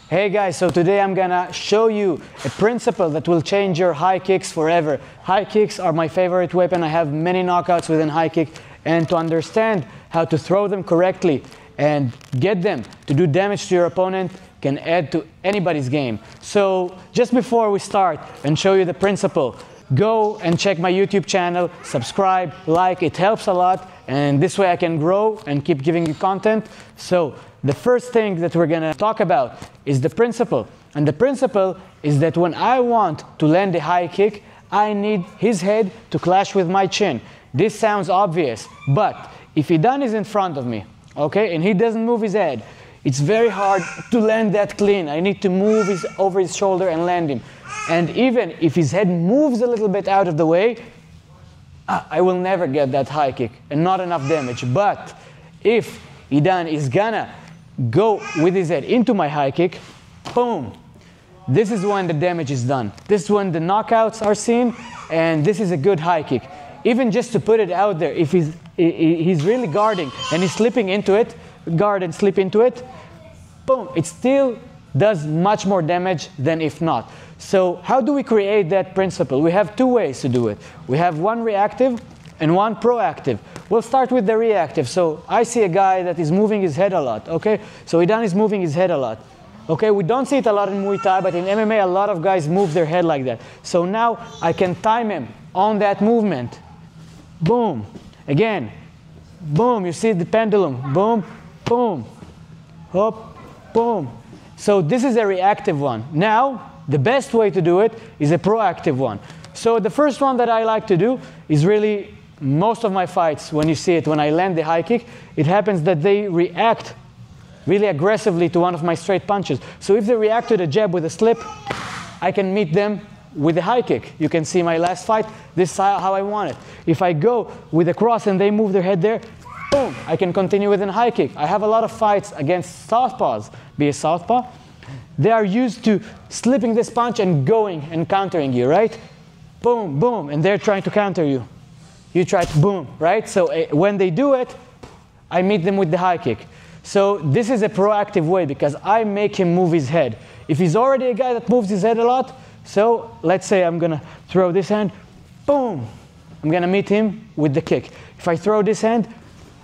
Hey guys, so today I'm gonna show you a principle that will change your high kicks forever. High kicks are my favorite weapon. I have many knockouts within high kick, and to understand how to throw them correctly and get them to do damage to your opponent can add to anybody's game. So just before we start and show you the principle, go and check my YouTube channel, subscribe, like, it helps a lot, and this way I can grow and keep giving you content. So the first thing that we're gonna talk about is the principle. And the principle is that when I want to land a high kick, I need his head to clash with my chin. This sounds obvious, but if Idan is in front of me, okay, and he doesn't move his head, it's very hard to land that clean. I need to move over his shoulder and land him. And even if his head moves a little bit out of the way, I will never get that high kick and not enough damage. But if Idan is gonna go with his head into my high kick, boom, this is when the damage is done. This is when the knockouts are seen, and this is a good high kick. Even just to put it out there, if he's really guarding and he's slipping into it, guard and slip into it, boom, it still does much more damage than if not. So how do we create that principle? We have two ways to do it. We have one reactive and one proactive. We'll start with the reactive. So I see a guy that is moving his head a lot, okay? So Idan is moving his head a lot. Okay, we don't see it a lot in Muay Thai, but in MMA a lot of guys move their head like that. So now I can time him on that movement. Boom. Again. Boom. You see the pendulum. Boom. Boom. Hop. Boom. So this is a reactive one. Now, the best way to do it is a proactive one. So the first one that I like to do is really most of my fights, when you see it, when I land the high kick, it happens that they react really aggressively to one of my straight punches. So if they react to the jab with a slip, I can meet them with a high kick. You can see my last fight, this is how I want it. If I go with a cross and they move their head there, boom, I can continue with a high kick. I have a lot of fights against southpaws, be a southpaw. They are used to slipping this punch and going and countering you, right? Boom, boom, and they're trying to counter you. You try to boom, right? So when they do it, I meet them with the high kick. So this is a proactive way because I make him move his head. If he's already a guy that moves his head a lot, so let's say I'm gonna throw this hand, boom, I'm gonna meet him with the kick. If I throw this hand,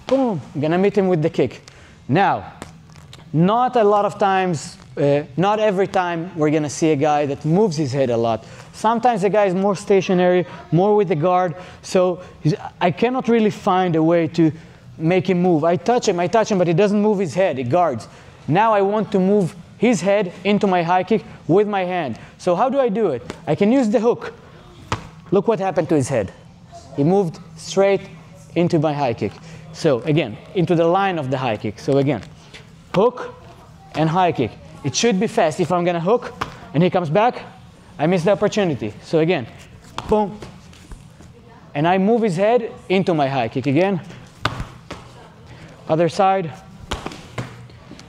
boom, I'm gonna meet him with the kick. Now, not a lot of times, not every time we're gonna see a guy that moves his head a lot. Sometimes the guy is more stationary, more with the guard, so I cannot really find a way to make him move. I touch him, but he doesn't move his head, he guards. Now I want to move his head into my high kick with my hand. So how do I do it? I can use the hook. Look what happened to his head. He moved straight into my high kick. So again, into the line of the high kick. So again, hook and high kick. It should be fast. If I'm gonna hook and he comes back, I miss the opportunity. So again, boom. And I move his head into my high kick again. Other side.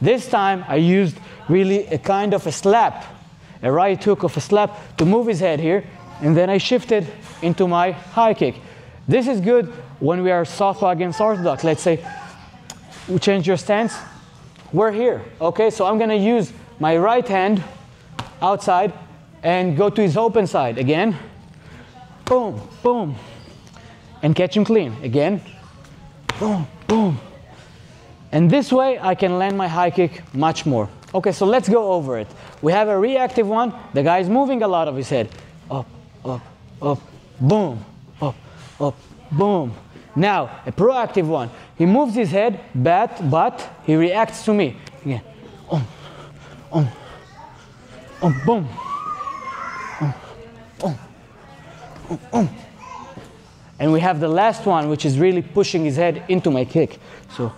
This time I used really a kind of a slap, a right hook of a slap to move his head here, and then I shifted into my high kick. This is good when we are southpaw against orthodox. Let's say we change your stance. We're here, okay? So I'm gonna use my right hand outside and go to his open side again. Boom, boom. And catch him clean again. Boom, boom. And this way I can land my high kick much more. Okay, so let's go over it. We have a reactive one. The guy is moving a lot of his head. Up, up, up, boom, up, up, boom. Now, a proactive one. He moves his head, but he reacts to me. Again, boom. And we have the last one, which is really pushing his head into my kick. So,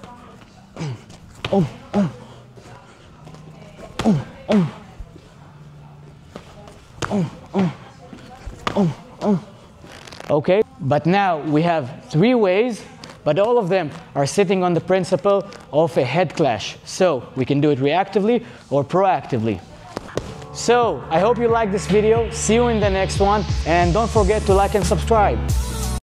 okay, but now we have three ways, but all of them are sitting on the principle of a head clash. So we can do it reactively or proactively. So I hope you liked this video. See you in the next one, and don't forget to like and subscribe.